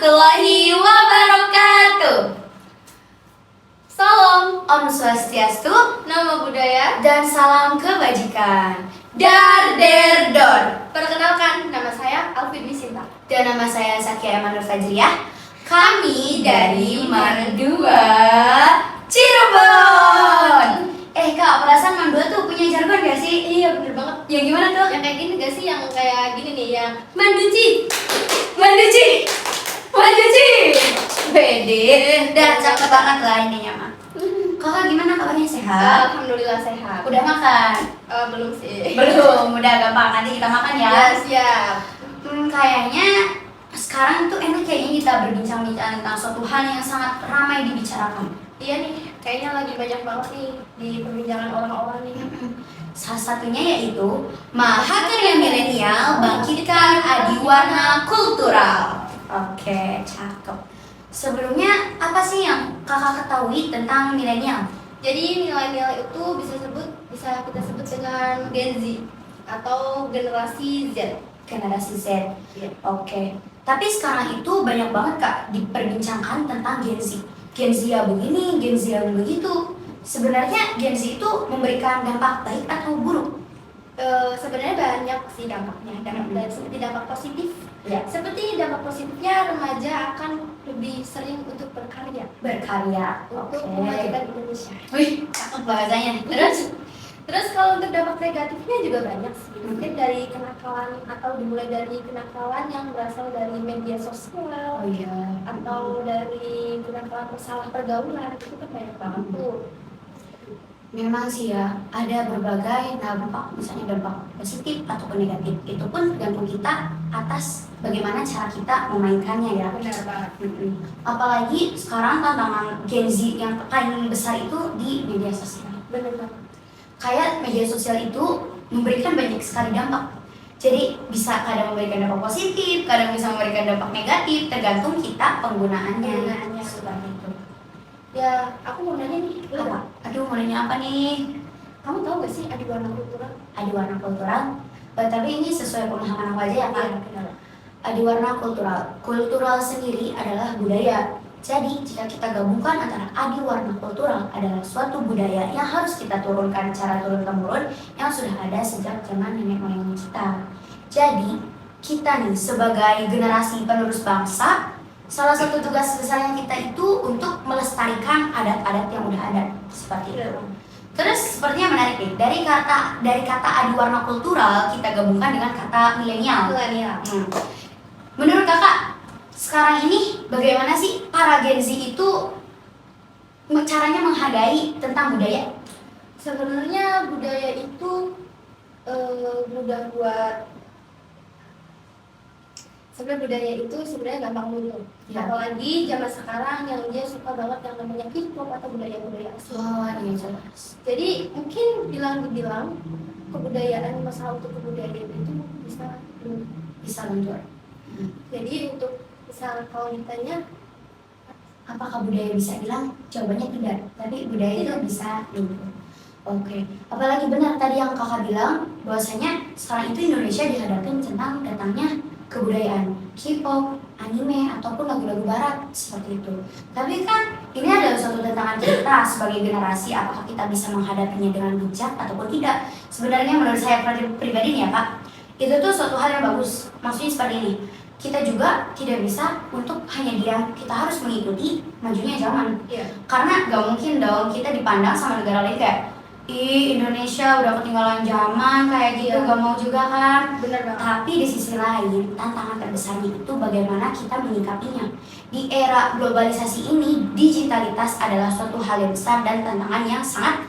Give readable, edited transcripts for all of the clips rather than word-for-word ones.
warahmatullahi wabarakatuh. Salam, Om Swastiastu, Nama budaya. dan salam kebajikan. Dar der dor. Perkenalkan, nama saya Alfi Dwi Sinta. Dan nama saya Sakia Emanur Fajriah. Kami dari Mandua Cirebon. Kak, perasaan Mandua tuh punya jargon gak sih? Iya, bener banget. Yang gimana tuh? Yang kayak gini gak sih? Yang kayak gini nih, yang Manduci, Manduci, Manduci. Bede, dah cakep banget lah ininya mah. Kakak gimana kabarnya, sehat? Alhamdulillah sehat. Udah makan? Belum sih. Belum, udah gampang, nanti kita makan ya. Ya, siap. Kayaknya sekarang tuh enak kayaknya kita berbincang-bincang tentang suatu hal yang sangat ramai dibicarakan. Iya nih, kayaknya lagi banyak banget nih di perbincangan orang-orang nih. Salah satunya yaitu Mahakarya Milenial Bangkitkan Adiwarna Kultural. Oke, cakep. Sebelumnya apa sih yang kakak ketahui tentang milenial? Jadi milenial itu bisa kita sebut dengan Gen Z atau generasi Z. Generasi Z. Iya. Oke. Tapi sekarang itu banyak banget Kak diperbincangkan tentang Gen Z. Gen Z ya begini, Gen Z yang begitu. Sebenarnya Gen Z itu memberikan dampak baik atau buruk? Sebenarnya banyak sih dampaknya, dan seperti dampak positif. Ya. Seperti dampak positifnya, remaja akan lebih sering untuk berkarya Berkarya. untuk Oke. memajukan Indonesia. Wih, cakep bahasanya. Terus kalau untuk dampak negatifnya juga banyak sih. Mungkin dari kenakalan atau dimulai dari kenakalan yang berasal dari media sosial Oh iya. atau dari kenakalan masalah pergaulan, itu kan banyak banget tuh. Memang sih ya, ada berbagai dampak, misalnya dampak positif ataupun negatif. Itu pun tergantung kita atas bagaimana cara kita memainkannya ya. Benar banget. Apalagi sekarang tantangan Gen Z yang paling besar itu di media sosial. Benar banget. Kayak media sosial itu memberikan banyak sekali dampak. Jadi bisa kadang memberikan dampak positif, kadang bisa memberikan dampak negatif, tergantung kita penggunaannya. Seperti itu. Ya, aku mau nanya nih, Apa? Aduh, mau nanya apa nih? kamu tahu gak sih Adiwarna Kultural? Adiwarna kultural. Tapi ini sesuai pemahaman aku aja ya Pak. Kenapa? Adiwarna kultural. Kultural sendiri adalah budaya. Jadi jika kita gabungkan antara adiwarna kultural adalah suatu budaya yang harus kita turunkan cara turun temurun yang sudah ada sejak zaman nenek moyang kita. Jadi kita nih sebagai generasi penerus bangsa, salah satu tugas besarnya kita itu untuk melestarikan adat-adat yang udah ada seperti itu. Terus sepertinya menarik nih, dari kata adiwarna kultural kita gabungkan dengan kata milenial. Milenial. Menurut kakak, sekarang ini bagaimana sih para Gen Z itu caranya menghargai tentang budaya? Sebenarnya budaya itu mudah buat. Sebenarnya budaya itu sebenarnya gampang luntur. Ya. Apalagi zaman sekarang yang dia suka banget yang namanya K-pop atau budaya-budaya asing. Oh iya jelas. Jadi mungkin dibilang kebudayaan, masalah untuk kebudayaan itu bisa luntur. Bisa luntur. Jadi untuk misal kalau ditanya Apakah budaya bisa hilang? Jawabannya tidak. Tapi budaya itu bisa luntur. Oke. Apalagi benar tadi yang kakak bilang bahwasanya sekarang itu Indonesia dihadapkan tentang datangnya kebudayaan K-pop, anime ataupun lagu-lagu barat seperti itu. Tapi kan ini adalah suatu tantangan kita sebagai generasi, apakah kita bisa menghadapinya dengan bijak ataupun tidak. Sebenarnya menurut saya pribadi nih ya Pak, itu tuh suatu hal yang bagus. Maksudnya seperti ini, kita juga tidak bisa untuk hanya diam, kita harus mengikuti majunya zaman. Iya. Karena gak mungkin dong kita dipandang sama negara lain kayak Indonesia udah ketinggalan zaman kayak gitu, Iya. gak mau juga kan. Benar banget. Tapi di sisi lain, tantangan terbesarnya itu bagaimana kita menyikapinya. Di era globalisasi ini, digitalitas adalah suatu hal yang besar dan tantangan yang sangat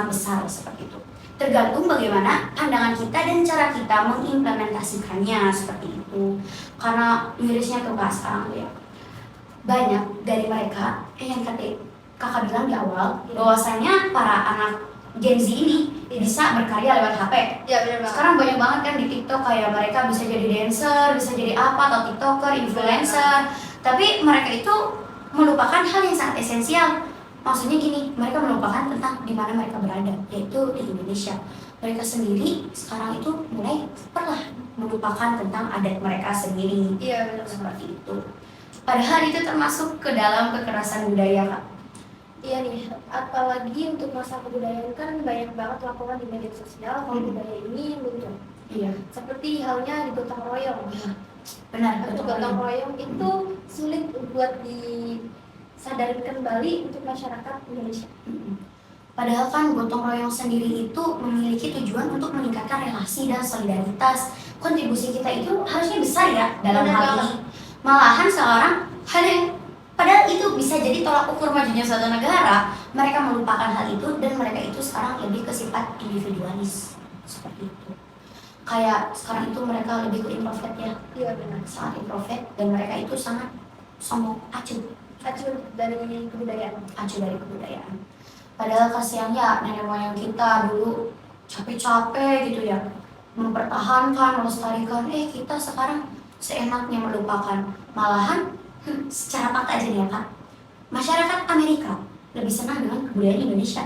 besar seperti itu. Tergantung bagaimana pandangan kita dan cara kita mengimplementasikannya seperti itu. Karena mirisnya tuh Kak sekarang tuh ya, banyak dari mereka yang kakak bilang di awal bahwasanya para anak Gen Z ini bisa berkarya lewat HP. Ya benar banget. Sekarang banyak banget kan di TikTok kayak mereka bisa jadi dancer, bisa jadi apa atau TikToker, influencer. Tapi mereka itu melupakan hal yang sangat esensial. Maksudnya gini, mereka melupakan tentang di mana mereka berada, yaitu di Indonesia. Mereka sendiri sekarang itu mulai perlahan melupakan tentang adat mereka sendiri. Iya benar. Seperti itu. Padahal itu termasuk ke dalam kekerasan budaya, Kak. Iya nih, apalagi untuk masalah kebudayaan kan banyak banget laporan di media sosial kalau budaya ini luntur. Iya. Seperti halnya di gotong royong. Benar, Untuk gotong royong itu sulit buat disadarin kembali untuk masyarakat Indonesia. Padahal kan gotong royong sendiri itu memiliki tujuan untuk meningkatkan relasi dan solidaritas. Kontribusi kita itu harusnya besar ya dalam Benar hal banget. ini. Malahan sekarang hal yang padahal itu bisa jadi tolak ukur majunya suatu negara, mereka melupakan hal itu dan mereka itu sekarang lebih ke sifat individualis seperti itu. Kayak sekarang itu mereka lebih ke introvert ya, Iya benar. sangat introvert dan mereka itu sangat sombong, acuh Dari kebudayaan. dari kebudayaan. Padahal kasihannya nenek moyang kita dulu capek-capek gitu ya mempertahankan, melestarikan. Kita sekarang seenaknya melupakan. Malahan secara fakta aja nih ya Kak, masyarakat Amerika lebih senang dengan kebudayaan Indonesia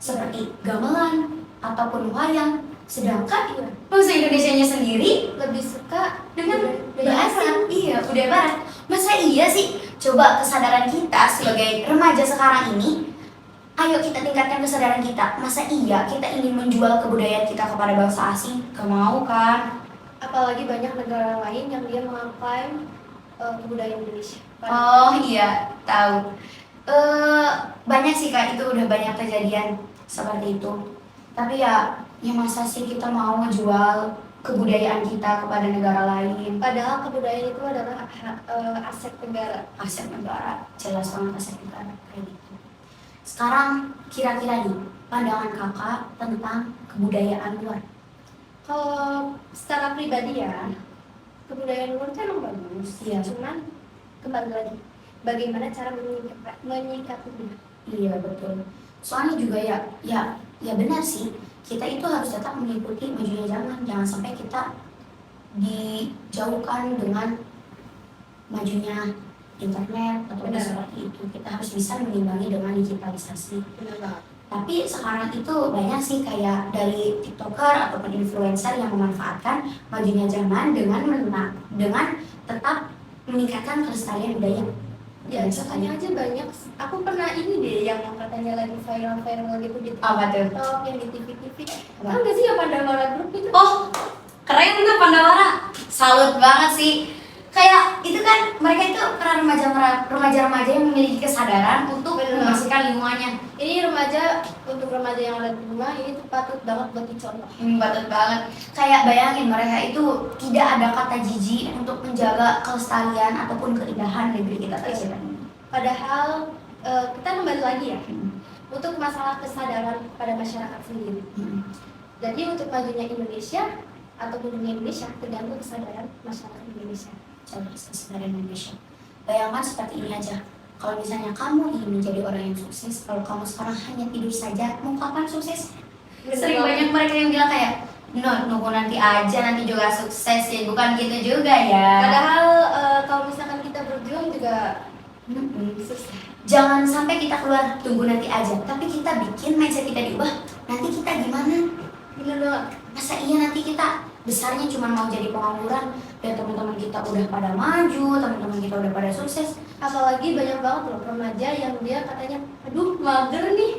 seperti gamelan ataupun wayang. Sedangkan bangsa Indonesianya sendiri Lebih suka dengan budaya bahasa budaya barat. Masa iya sih? Coba kesadaran kita sebagai remaja sekarang ini, ayo kita tingkatkan kesadaran kita. Masa iya kita ingin menjual kebudayaan kita kepada bangsa asing? Gak mau kan? Apalagi banyak negara lain yang dia mengklaim kebudayaan Indonesia. Oh iya, tahu. Banyak sih Kak, itu udah banyak kejadian seperti itu. Tapi ya masa sih kita mau jual kebudayaan kita kepada negara lain? Padahal kebudayaan itu adalah aset negara. Aset negara, jelas banget aset negara kayak gitu. Sekarang kira-kira nih pandangan kakak tentang kebudayaan luar. Kalau secara pribadi ya, kebudayaan luar itu emang bagus. Iya. Cuman kembali lagi, bagaimana cara menyikapinya. Iya betul. Soalnya juga ya benar sih. Kita itu harus tetap mengikuti majunya zaman. Jangan sampai kita dijauhkan dengan majunya internet atau Benar. seperti itu. Kita harus bisa mengimbangi dengan digitalisasi. Benar banget. Tapi sekarang itu banyak sih kayak dari TikToker ataupun influencer yang memanfaatkan majunya zaman dengan tetap meningkatkan kelestarian budaya. Ya, contohnya aja banyak. Aku pernah ini deh yang katanya lagi viral gitu di Apa tuh? TikTok, yang di TV-TV. Apa? Tahu nggak sih yang Pandawara Group itu? Oh, keren tuh Pandawara. Salut banget sih. Kayak itu kan mereka itu para remaja-remaja yang memiliki kesadaran untuk Benar. membersihkan lingkungannya. Ini untuk remaja yang ada di rumah ini tuh patut banget buat dicontoh. Patut banget. Kayak bayangin mereka itu tidak ada kata jijik untuk menjaga kelestarian ataupun keindahan negeri kita tercinta. Padahal kita kembali lagi ya untuk masalah kesadaran pada masyarakat sendiri. Jadi untuk majunya Indonesia ataupun dunia Indonesia tergantung kesadaran masyarakat Indonesia. Kesadaran Indonesia. Bayangkan seperti ini aja. Kalau misalnya kamu ingin menjadi orang yang sukses, kalau kamu sekarang hanya tidur saja, mau kapan sukses? Sering banyak mereka yang bilang kayak, nunggu nanti aja, nanti juga sukses ya. Bukan gitu juga ya. Padahal kalau misalkan kita berjuang juga susah. Jangan sampai kita keluar tunggu nanti aja, tapi kita bikin mindset kita diubah. Nanti kita gimana? Bener banget. Masa iya nanti kita besarnya cuma mau jadi pengangguran dan teman-teman kita udah pada maju, teman-teman kita udah pada sukses. Apalagi banyak banget loh remaja yang dia katanya, aduh mager nih.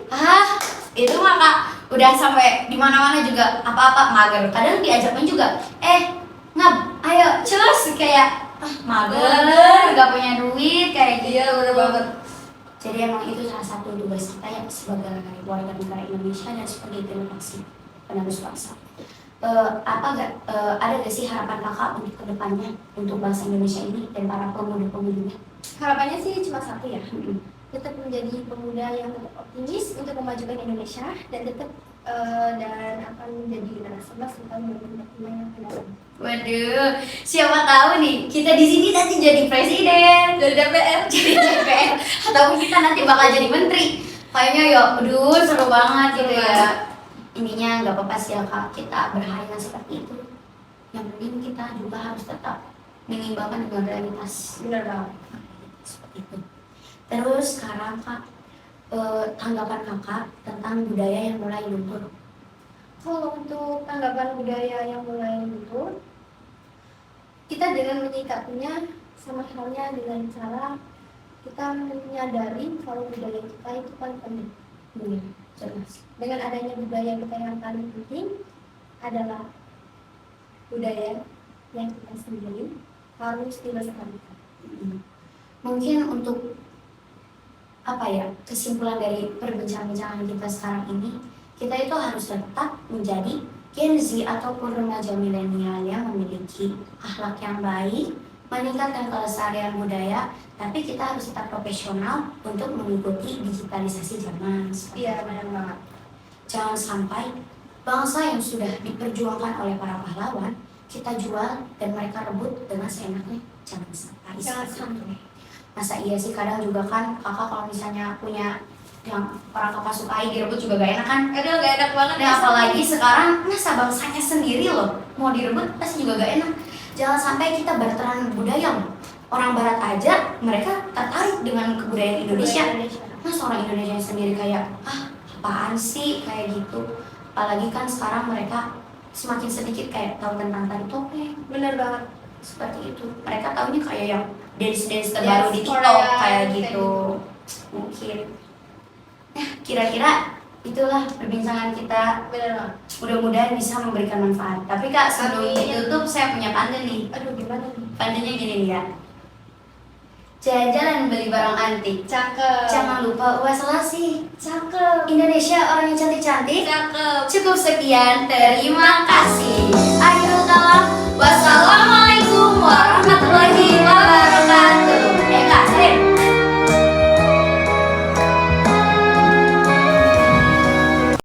Itu mah Kak, udah sampai di mana-mana juga apa-apa mager. Kadang diajakin juga, ayo cus kayak mager, gak punya duit kayak gitu. Iya, bener banget. Jadi emang itu salah satu tugas kita ya sebagai warga negara Indonesia dan sebagai generasi penerus bangsa. Ada gak sih harapan kakak untuk kedepannya untuk bangsa Indonesia ini dan para pemuda-pemudinya? Harapannya sih cuma satu ya, tetap menjadi pemuda yang tetap optimis untuk memajukan Indonesia dan tetap dan akan menjadi generasi emas di tahun 2045 yang akan datang. Waduh, siapa tahu nih kita di sini nanti jadi presiden, Dari DPR. jadi DPR, atau kita nanti bakal jadi menteri. Kayaknya ya, aduh seru banget gitu ya. Intinya nggak apa-apa sih ya Kak, kita berhayal seperti itu. Yang penting kita juga harus tetap mengimbangkan dengan realitas. Benar banget. Seperti itu. Terus sekarang Kak, tanggapan kakak tentang budaya yang mulai luntur. Kalau untuk tanggapan budaya yang mulai luntur, kita dengan menyikapinya sama halnya dengan cara kita menyadari kalau budaya kita itu paling penting. Jelas. Dengan adanya budaya kita yang paling penting adalah budaya yang kita sendiri harus dilestarikan. Mungkin untuk apa ya, kesimpulan dari perbincangan kita sekarang ini, kita itu harus tetap menjadi Gen Z ataupun remaja milenial yang memiliki akhlak yang baik, meningkatkan kelestarian budaya, tapi kita harus tetap profesional untuk mengikuti digitalisasi zaman. Iya, benar banget. Jangan sampai bangsa yang sudah diperjuangkan oleh para pahlawan kita jual dan mereka rebut dengan seenaknya. Jangan sampai. Jangan sampai. Masa iya sih, kadang juga kan kakak kalau misalnya punya yang orang kakak sukai direbut juga gak enak kan? Aduh, gak enak banget. Nah apalagi sekarang masa bangsanya sendiri loh mau direbut pasti juga gak enak. Jangan sampai kita berteran budaya loh. Orang barat aja mereka tertarik dengan kebudayaan Indonesia. Masa orang Indonesia sendiri kayak apaan sih kayak gitu. Apalagi kan sekarang mereka semakin sedikit kayak tahu tentang tari topeng. Bener banget. Seperti itu. Mereka taunya kayak yang dance terbaru di TikTok Korea, kayak gitu. Mungkin. Nah, kira-kira itulah perbincangan kita. Bener banget. Mudah-mudahan bisa memberikan manfaat. Tapi Kak, sebelum Amin. ditutup saya punya pantun nih. Aduh, gimana nih? Pantunnya gini nih ya. Jalan-jalan beli barang antik. Cakep. Jangan lupa uas selasi. Cakep. Indonesia orang yang cantik-cantik. Cakep. Cukup sekian, terima kasih. Akhirul kalam. Wassalamualaikum warahmatullahi